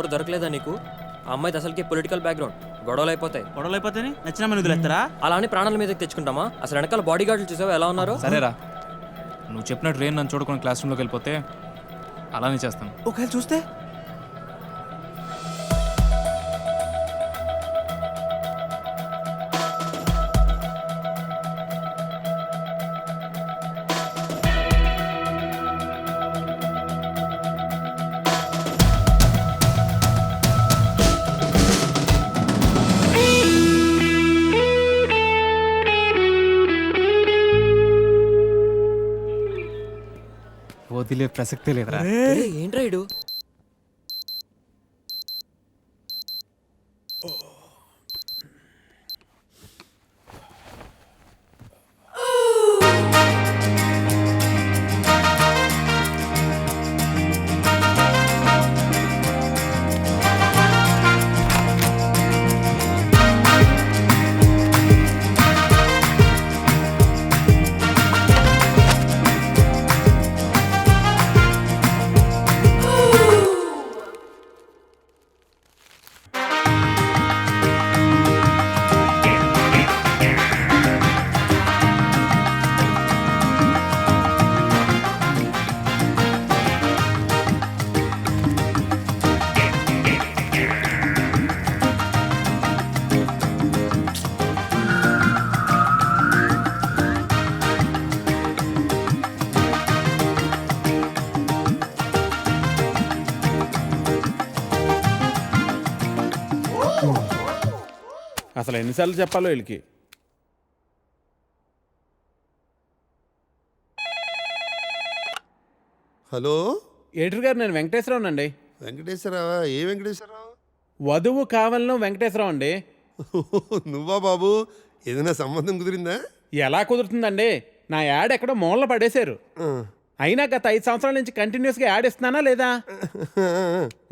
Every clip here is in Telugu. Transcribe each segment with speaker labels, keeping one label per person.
Speaker 1: ఎవరు దొరకలేదా నీకు? ఆ అమ్మాయిది అసలుకి పొలిటికల్ బ్యాక్గ్రౌండ్, గొడవలు అయిపోతాయి.
Speaker 2: నచ్చిన మన వదిలేస్తారా?
Speaker 1: అలా అని ప్రాణాల మీదకి తెచ్చుకుంటామా? అసలు వెనకాల బాడీ గార్డులు చూసావా ఎలా ఉన్నారు?
Speaker 3: సరేరా, నువ్వు చెప్పినట్టు రేన్ నన్ను చూడకుండా క్లాస్ రూమ్లోకి వెళ్ళిపోతే అలానే చేస్తాను.
Speaker 2: ఒకవేళ చూస్తే
Speaker 3: వదిలే ప్రసక్తే లేదురా.
Speaker 1: ఏంట్రా ఇడు?
Speaker 4: అసలు ఎన్నిసార్లు చెప్పాలో వీళ్ళకి.
Speaker 5: హలో
Speaker 4: ఎడిటర్ గారు, నేను వెంకటేశ్వరరావు అండి.
Speaker 5: వెంకటేశ్వరరావా? ఏ వెంకటేశ్వరరావు?
Speaker 4: వధువు కావాలను వెంకటేశ్వరరావు అండి.
Speaker 5: నువ్వా బాబు? ఏదైనా సంబంధం కుదిరిందా?
Speaker 4: ఎలా కుదురుతుందండి? నా యాడ్ ఎక్కడో మూలన పడేశారు. అయినా గత 5 సంవత్సరాల నుంచి కంటిన్యూస్గా యాడ్ ఇస్తున్నానా లేదా?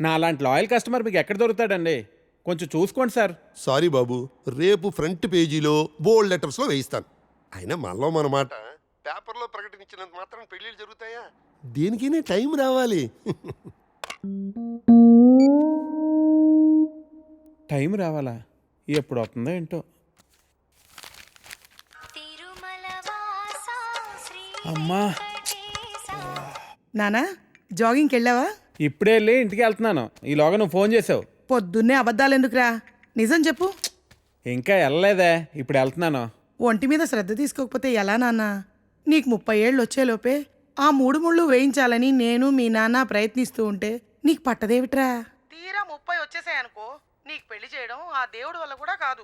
Speaker 4: నా అలాంటి లాయల్ కస్టమర్ మీకు ఎక్కడ దొరుకుతాడండి? కొంచెం చూసుకోండి సార్.
Speaker 5: సారీ బాబు, రేపు ఫ్రంట్ పేజీలో బోల్డ్ లెటర్స్లో వేయిస్తాను. అయినా మనలో మన మాట పేపర్లో ప్రకటించినంత మాత్రం పెళ్ళిళ్ళు జరుగుతాయా? దేనికైనా టైం రావాలి.
Speaker 4: టైం రావాలా? ఎప్పుడు వస్తుందో ఏంటో. అమ్మా,
Speaker 6: నానా జాగింగ్కి వెళ్ళావా?
Speaker 4: ఇప్పుడే వెళ్ళి ఇంటికి వెళ్తున్నాను. ఈలోగా నువ్వు ఫోన్ చేసావు.
Speaker 6: పొద్దున్నే అబద్ధాలు ఎందుకురా, నిజం చెప్పు.
Speaker 4: ఇంకా వెళ్ళలేదే, ఇప్పుడు వెళ్తున్నాను.
Speaker 6: ఒంటి మీద శ్రద్ధ తీసుకోకపోతే ఎలా నాన్న? నీకు 30 ఏళ్ళు వచ్చేలోపే ఆ 3 ముళ్ళు వేయించాలని నేను మీ నాన్న ప్రయత్నిస్తూ ఉంటే నీకు పట్టదేవిట్రా? తీరా 30 వచ్చేసాయనుకో, నీకు పెళ్లి చేయడం ఆ దేవుడి వల్ల కూడా కాదు.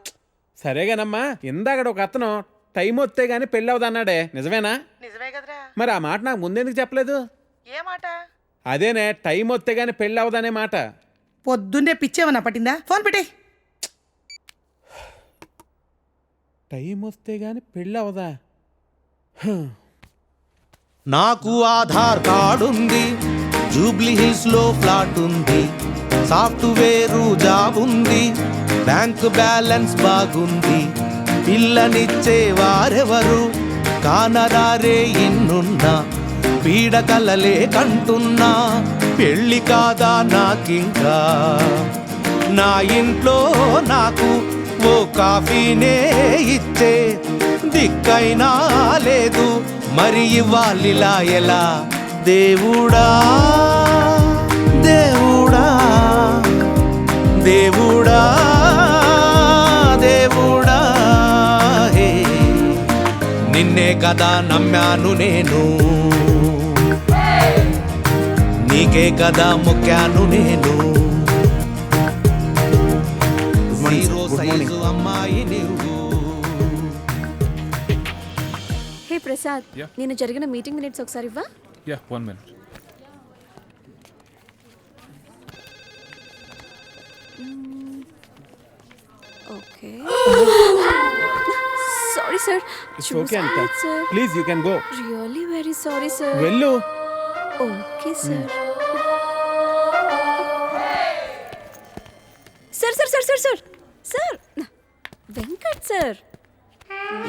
Speaker 4: సరేగానమ్మా, ఇందాక ఒక అతను టైం వస్తే గానీ పెళ్ళి అవదన్నాడే, నిజమేనా?
Speaker 6: నిజమే కదరా.
Speaker 4: మరి ఆ మాట నాకు ముందెందుకు చెప్పలేదు?
Speaker 6: ఏ మాట?
Speaker 4: అదేనే, టైం వస్తే గానీ పెళ్ళి అవదనే మాట.
Speaker 6: పొద్దున్నే పిచ్చేమన్నా పట్టిందా? ఫోన్ పెట్టే.
Speaker 4: టైం వస్తే గానీ పెళ్ళి అవదా?
Speaker 7: నాకు ఆధార్ కార్డు ఉంది, జూబ్లీ హిల్స్ లో ఫ్లాట్ ఉంది, సాఫ్ట్వేర్ జాబ్ ఉంది, బ్యాంక్ బ్యాలెన్స్ బాగుంది, పిల్లనిచ్చే వారెవరు కానరారే ఇన్నున్నా, పీడకలలే కంటున్నా, పెళ్ళి కాదా నాకింకా, నా ఇంట్లో నాకు ఓ కాఫీనే ఇచ్చే దిక్కైనా లేదు, మరి ఇవ్వాలిలా ఎలా? దేవుడా దేవుడా దేవుడా దేవుడా, హే నిన్నే కదా నమ్మాను నేను, నీకే కదా మొక్కాను నేను, సైజు అమ్మాయి నువ్వు.
Speaker 8: హే ప్రసాద్, నేను జరిగిన మీటింగ్ మినిట్స్ ఒకసారి ఇవ్వా?
Speaker 3: Ya, 1 minute.
Speaker 8: Okay. Sorry sir.
Speaker 4: It's okay అంట. Please you can go.
Speaker 8: Really very sorry sir.
Speaker 4: వెళ్ళు.
Speaker 8: Okay sir. Sir sir sir sir sir sir Venkat sir,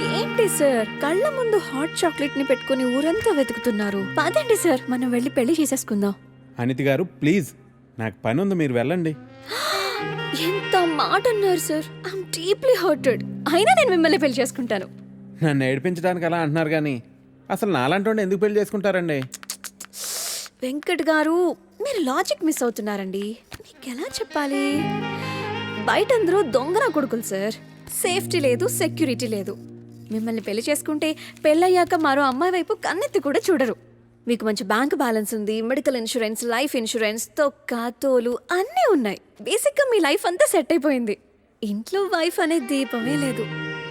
Speaker 8: ఏంటి సార్ కళ్ళ ముందు హాట్ చాక్లెట్ ని పెట్టుకుని ఊరంతా వెతుకుతున్నారు? పదండి సార్, మనం వెళ్ళి పెళ్లి చేసేసుకుందాం.
Speaker 4: అనితి గారు ప్లీజ్, నాకు పని ఉంది, మీరు వెళ్ళండి.
Speaker 8: ఎంత మాట అన్నారు సార్. I'm deeply hurted. అయినా నేను మిమ్మల్ని పెళ్లి చేసుకుంటాను.
Speaker 4: నన్ను ఏడిపించడానికి అలా అంటున్నారు కానీ అసలు నాలాంటి ఎందుకు పెళ్లి చేసుకుంటారండి?
Speaker 8: వెంకట్ గారు, మీరు లాజిక్ మిస్ అవుతున్నారండి. మీకు ఎలా చెప్పాలి? బయట అందరూ దొంగన కొడుకులు సార్. సేఫ్టీ లేదు, సెక్యూరిటీ లేదు. మిమ్మల్ని పెళ్లి చేసుకుంటే పెళ్ళయ్యాక మరో అమ్మాయి వైపు కన్నెత్తి కూడా చూడరు. మీకు మంచి బ్యాంక్ బ్యాలెన్స్ ఉంది, మెడికల్ ఇన్సూరెన్స్, లైఫ్ ఇన్సూరెన్స్, తొక్క తోలు అన్నీ ఉన్నాయి. బేసిక్గా మీ లైఫ్ అంతా సెట్ అయిపోయింది. ఇంట్లో వైఫ్ అనే దీపమే లేదు.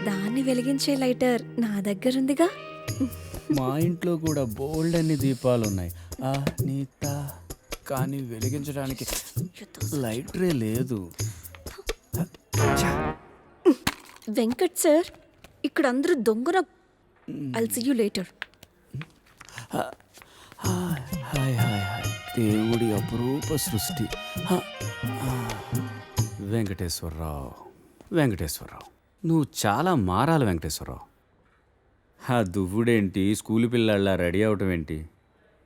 Speaker 8: దాన్ని వెలిగించే లైటర్ నా దగ్గర ఉందిగా.
Speaker 9: మా ఇంట్లో కూడా బోల్డ్ అన్ని దీపాలు ఉన్నాయి నీత, కానీ వెలిగించడానికి లైటరే లేదు.
Speaker 8: వెంకట్ సార్, ఇక్కడ అందరూ దొంగన. I'll see you later.
Speaker 9: Hi hi hi hi, దేవుడి అపురూప సృష్టి. వెంకటేశ్వరరావు, వెంకటేశ్వరరావు, నువ్వు చాలా మారాలి వెంకటేశ్వరరావు. దువ్వుడేంటి, స్కూల్ పిల్లల్లా రెడీ అవటం ఏంటి?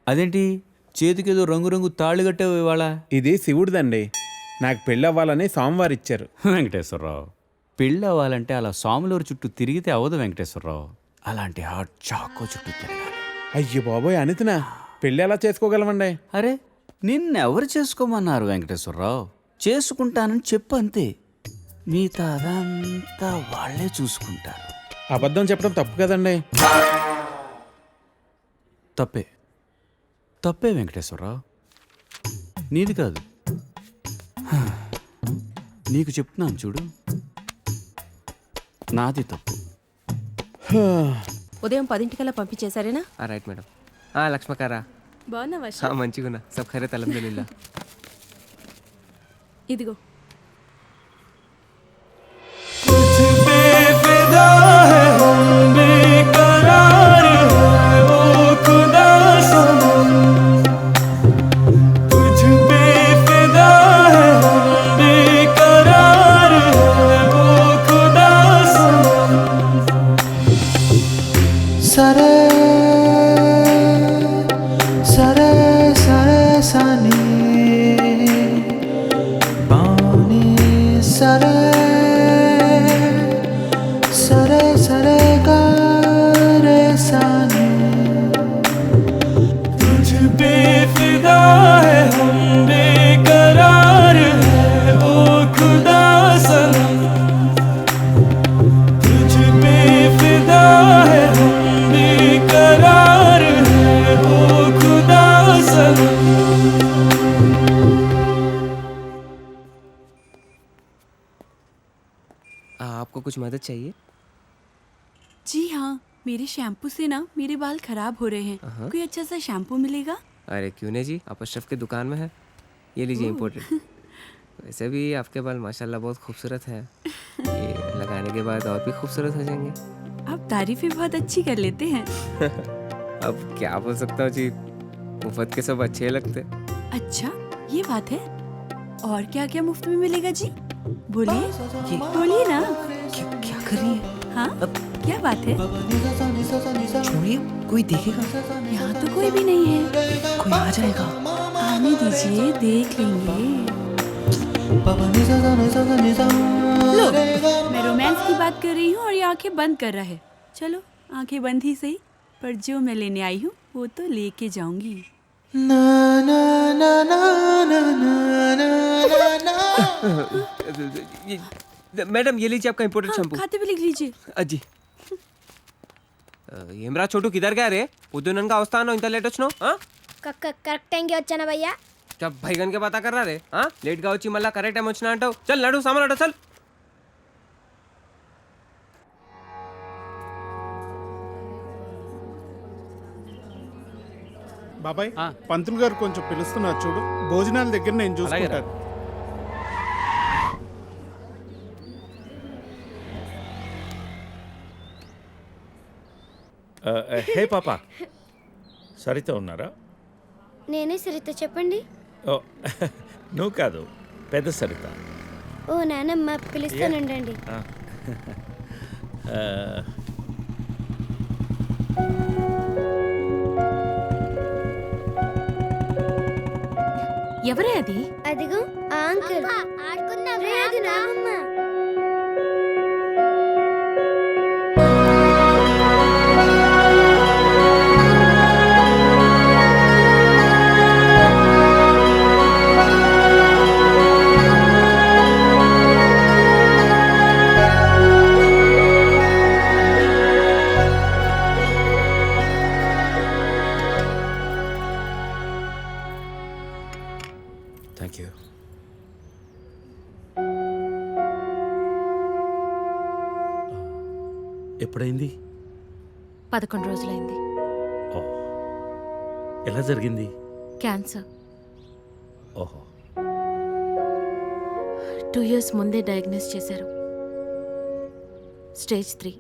Speaker 9: అదేంటి చేతికేదో రంగురంగు తాళి కట్టావు ఇవాళ?
Speaker 4: ఇది శివుడిదండి. నాకు పెళ్ళి అవ్వాలని స్వామివారు ఇచ్చారు.
Speaker 9: వెంకటేశ్వరరావు, పెళ్ళి అవ్వాలంటే అలా స్వాములూరు చుట్టూ తిరిగితే అవ్వదు వెంకటేశ్వరరావు. అలాంటి హాట్ చాకో చుట్టూ తిరగాలి.
Speaker 4: అయ్యో బాబోయ్, అనితనా పెళ్ళి ఎలా చేసుకోగలమండి?
Speaker 9: అరే, నిన్నెవరు చేసుకోమన్నారు వెంకటేశ్వరరావు? చేసుకుంటానని చెప్పు అంతే. మిగతా అదంతా వాళ్ళే చూసుకుంటారు.
Speaker 4: అబద్ధం చెప్పడం తప్పు కదండి.
Speaker 9: తప్పే, తప్పే వెంకటేశ్వరరావు, నీది కాదు. నీకు చెప్తున్నాను చూడు, నాది తప్పు.
Speaker 10: ఉదయం 10 పంపించేశారేనా?
Speaker 1: Right madam. లక్ష్మకారా
Speaker 10: బాగున్నావా?
Speaker 1: మంచిగున్నా. సబ్ ఖైరత్ అల్హమ్దులిల్లాహ్.
Speaker 10: ఇదిగో.
Speaker 7: సరే సరే సరే సని బాని సరే సరే సరే గారే సని तुझ पे फिदा है हम बेकरार है ओ खुदा सनम तुझ पे फिदा है हम बेकरार है ओ खुदा सनम.
Speaker 1: आपको कुछ मदद चाहिए?
Speaker 10: जी हाँ, मेरे शैम्पू से ना मेरे बाल खराब हो रहे हैं. कोई अच्छा सा शैम्पू मिलेगा?
Speaker 1: अरे क्यों नहीं जी, आप अशरफ की दुकान में है. ये लीजिए इम्पोर्टेड. वैसे भी आपके बाल माशाल्लाह बहुत खूबसूरत है. ये लगाने के बाद और भी खूबसूरत हो जाएंगे.
Speaker 10: आप तारीफें बहुत अच्छी कर लेते हैं.
Speaker 1: अब क्या बोल सकता हूँ जी, मुफ्त के सब अच्छे लगते.
Speaker 10: अच्छा, ये बात है. और क्या क्या मुफ्त में मिलेगा जी? बोलिए, बोलिए ना.
Speaker 1: क्या कर रही है?
Speaker 10: हाँ, क्या बात है?
Speaker 1: छोड़िए, कोई देखेगा.
Speaker 10: यहाँ तो कोई भी नहीं है.
Speaker 1: कोई आ जाएगा.
Speaker 10: आने दीजिए, देख लेंगे. लो, मैं रोमांस की बात कर रही हूँ और ये आंखें बंद कर रहा है. चलो, आंखें बंद ही सही, पर जो मैं लेने आई हूँ वो तो लेके जाऊंगी.
Speaker 7: ना ना ना ना ना ना ना ना.
Speaker 1: मैडम ये लीजिए आपका इम्पोर्टेड
Speaker 10: हाँ,
Speaker 1: शैम्पू.
Speaker 10: खाते भी लिख लीजिए.
Speaker 1: అజ్జి ఏమ్రా చోటు కిదర్ గా రే పొద్దుననగా వస్తాను ఇంత లేట్ వచ్చినావు.
Speaker 11: కరెక్ట్ టైంకి వచ్చానా భయ్యా?
Speaker 1: భైగన్ కే బాతా కర్రా రే. లేట్ గా వచ్చి మళ్ళా కరెక్ట్ టైం వచ్చినా అంటావు. చల్ నడు సామాన్ అట చల్.
Speaker 4: బాబాయ్, పంతులు గారు కొంచెం పిలుస్తున్నారు చూడు. భోజనాల దగ్గర నేను చూసుకుంటాను.
Speaker 12: హే పాప, సరిత ఉన్నారా?
Speaker 11: నేనే సరిత, చెప్పండి.
Speaker 12: ఓ నువ్వు కాదు, పెద్ద సరిత.
Speaker 11: ఓ నానమ్మ, పిలుస్తానుండండి.
Speaker 10: ఎవరే అది?
Speaker 11: అదిగో ఆ అంకుల్. రే, అది నానమ్మ.
Speaker 12: Thank you. ఎప్పుడైంది?
Speaker 10: 11 రోజులైంది.
Speaker 12: ఓ, ఎలా జరిగింది?
Speaker 10: క్యాన్సర్.
Speaker 12: ఓహో.
Speaker 10: 2 years ముందే డయాగ్నోస్ చేశారు. స్టేజ్ 3.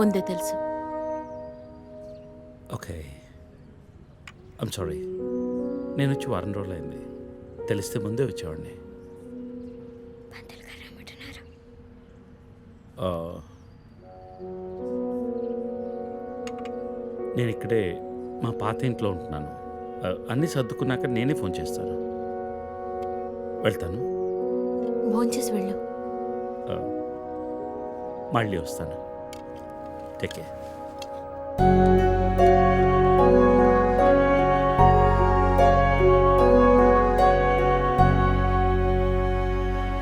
Speaker 10: ముందే తెలుసు.
Speaker 12: Okay, I'm sorry. నేను వచ్చి వారం రోజులైంది. తెలిస్తే ముందే వచ్చేవాడిని. నేను ఇక్కడే మా పాత ఇంట్లో ఉంటున్నాను. అన్నీ సర్దుకున్నాక నేనే ఫోన్ చేస్తాను. వెళ్తాను.
Speaker 10: భోంచేసి వెళ్ళు.
Speaker 12: మళ్ళీ వస్తాను. Take care.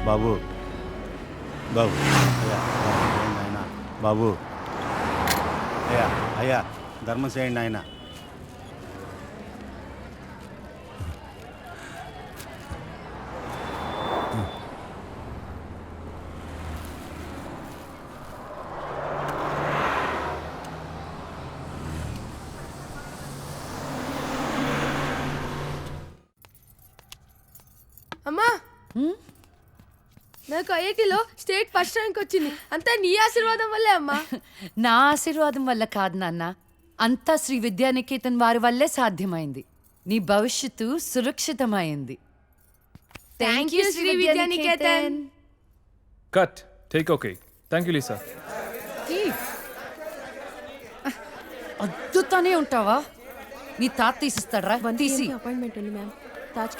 Speaker 13: బాబు బాబు అయ్యా ఆయన బాబు అయ్యా అయ్యా ధర్మం చేయండి ఆయన.
Speaker 11: అమ్మా, నాకు ఐఐటీలో స్టేట్ ఫస్ట్ ర్యాంక్ వచ్చింది. అంతా నీ ఆశీర్వాదం వల్లే అమ్మా.
Speaker 10: నా ఆశీర్వాదం వల్ల కాదు నాన్న, అంతా శ్రీ విద్యానికేతన్ వారి వల్లే సాధ్యమైంది. నీ భవిష్యత్తు సురక్షితమైంది.
Speaker 11: Thank you Sri Vidyanikethan.
Speaker 3: Cut. Take okay. Thank you Lisa.
Speaker 10: అద్దుతానే ఉంటావా? నీ తాత తీసిస్తాడరా? తీసి
Speaker 11: అపాయింట్మెంట్ ఉంది మ్యామ్.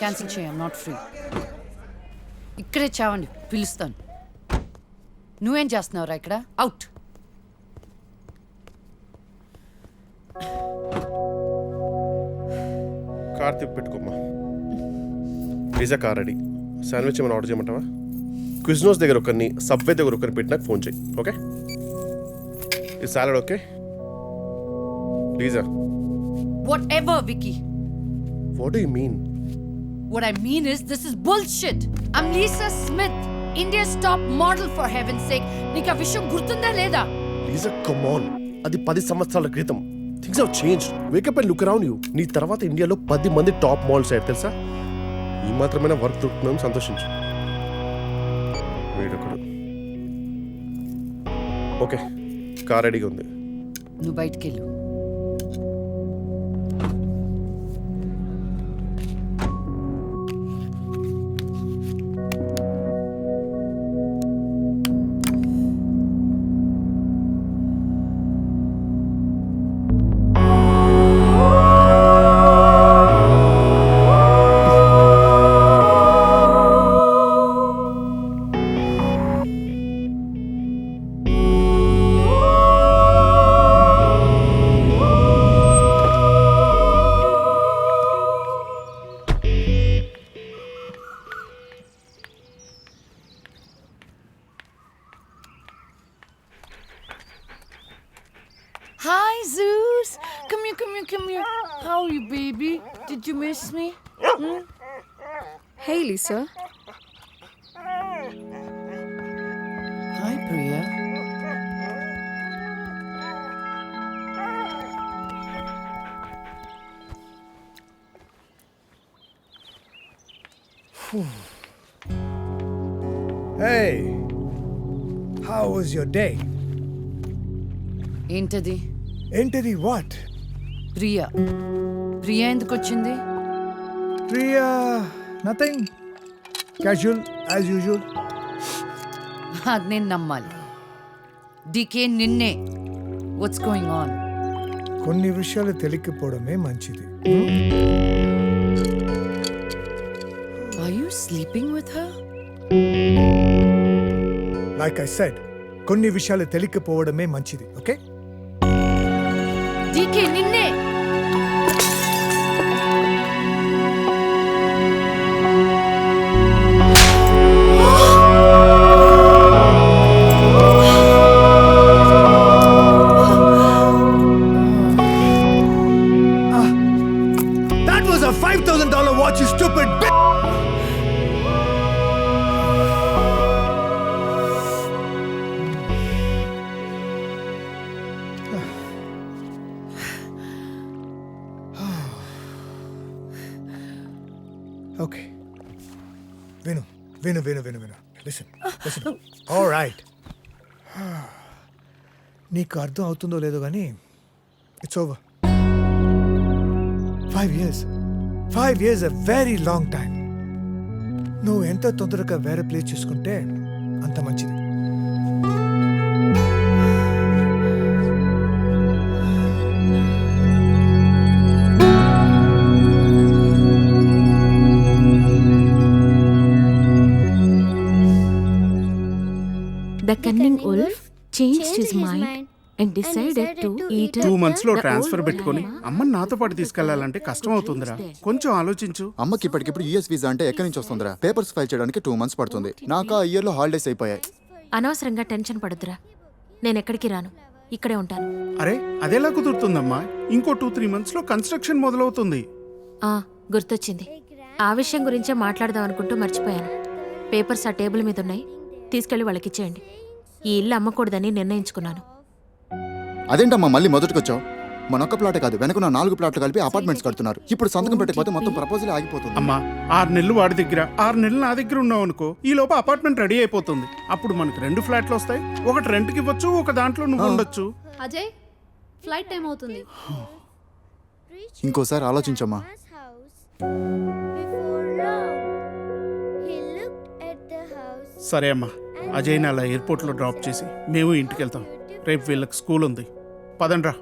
Speaker 10: క్యాన్సిల్ చేయం. Not free. ఇక్కడే చావండి, పిలుస్తాను. నువ్వేం చేస్తున్నావురా ఇక్కడ? అవుట్.
Speaker 14: కార్ తిప్పి పెట్టుకోమ్మా. Pizza car ready. శాండ్విచ్ ఏమైనా ఆర్డర్ చేయమంటావా? క్విజ్నోస్ దగ్గర ఒకరిని, సబ్వే దగ్గర ఒకరిని పెట్టి నాకు ఫోన్ చేయి. ఓకే? ఈ salad okay? Pizza.
Speaker 10: Whatever, Vicky.
Speaker 14: What do you mean?
Speaker 10: What I mean is, this is bullshit. I'm Lisa Smith, India's top model, for heaven's sake. నీకు ఆ విషయం గుర్తుందా లేదా?
Speaker 14: లీజా, కమ్ ఆన్. అది 10 సంవత్సరాల క్రితం. Things have changed. Wake up and look around you. నీ తర్వాత ఇండియాలో 10 మంది టాప్ మోడల్స్ అయ్యారు తెలుసా? ఈ మాత్రమైనా వర్క్ దొరుకుతున్నాం, సంతోషించు. వీడొకడు. ఓకే, కార్ రెడీగా ఉంది.
Speaker 10: నువ్వు బయటికి వెళ్ళు. Hi, Zeus. Come here, come here, come here. How are you, baby? Did you miss me?
Speaker 8: Hey, Lisa.
Speaker 10: Hi, Priya.
Speaker 15: Hey, how was your day?
Speaker 10: ఏంటది?
Speaker 15: ఏంటది what?
Speaker 10: ప్రియా. ప్రియా ఎందుకు వచ్చింది?
Speaker 15: Priya, nothing. Casual, as usual.
Speaker 10: అది నేను నమ్మాలి. డీకే నిన్నే. What's going on?
Speaker 15: కొన్ని విషయాలు తెలియకపోవడమే మంచిది.
Speaker 16: Are you sleeping with her?
Speaker 15: Like I said, కొన్ని విషయాలు తెలియకపోవడమే మంచిది, ఓకే?
Speaker 11: డీకే నిన్నే.
Speaker 15: That was a $5,000 watch, you stupid bitch! Okay. Vinu. Listen. All right. నీకు అర్థం అవుతుందో లేదో కానీ it's over. 5 years. 5 years a very long time. నువ్వు ఎంత తొందరగా వేరే ప్లేస్ చూసుకుంటే అంత మంచిది.
Speaker 17: The cunning wolf changed his mind and decided to eat
Speaker 18: 2 months లో ట్రాన్స్ఫర్ పెట్టుకొని అమ్మని నాతో పాటు తీసుకెళ్లాలంటే కష్టం అవుతుందిరా. కొంచెం ఆలోచించు.
Speaker 19: అమ్మకి ఇప్పటికిప్పుడు యూఎస్ వీసా అంటే ఎక్కడి నుంచి వస్తుందిరా? పేపర్స్ ఫైల్ చేయడానికి 2 months పడుతుంది. నాకు ఆ ఇయర్ లో హాలిడేస్ అయిపోయాయి.
Speaker 17: అనవసరంగా టెన్షన్ పడొద్దురా. నేను ఎక్కడికి రాను, ఇక్కడే ఉంటాను.
Speaker 18: అరే అదెలా కుదురుతుందమ్మా? ఇంకో 2-3 months లో కన్స్ట్రక్షన్ మొదలవుతుంది.
Speaker 17: గుర్తొచ్చింది. ఆ విషయం గురించే మాట్లాడదాం అనుకుంటూ మర్చిపోయాను. పేపర్స్ ఆ టేబుల్ మీద ఉన్నాయి, తీసుకెళ్లి వాళ్ళకి ఇచ్చేయండి. ఈ ఇల్లు అమ్మకూడదని నిర్ణయించుకున్నాను.
Speaker 19: అదేంటమ్మా మళ్ళీ మొదటికొచ్చావు? మనొక్క ప్లాట్ కాదు, వెనకున్న 4 ప్లాట్లు కలిపి అపార్ట్మెంట్స్ కడుతున్నారు. ఇప్పుడు సంతకం పెట్టకపోతే మొత్తం ప్రపోజల్ ఆగిపోతుంది.
Speaker 18: అమ్మా 6 నెలలు వాడి దగ్గర 6 నెలలు నా దగ్గర ఉన్నావు అనుకో, ఈ లోపు అపార్ట్మెంట్ రెడీ అయిపోతుంది. అప్పుడు మనకు 2 ఫ్లాట్లు వస్తాయి. ఒకటి రెంట్కి ఇవ్వచ్చు, ఒక దాంట్లో నువ్వు ఉండొచ్చు.
Speaker 11: అజయ్ ఫ్లైట్ టైం అవుతుంది.
Speaker 19: ఇంకోసారి ఆలోచించమ్మా.
Speaker 18: సరే అమ్మా, అజయ్ని అలా ఎయిర్పోర్ట్లో డ్రాప్ చేసి మేము ఇంటికి వెళ్తాం. రేపు వీళ్ళకి స్కూల్ ఉంది. పదండ్రా.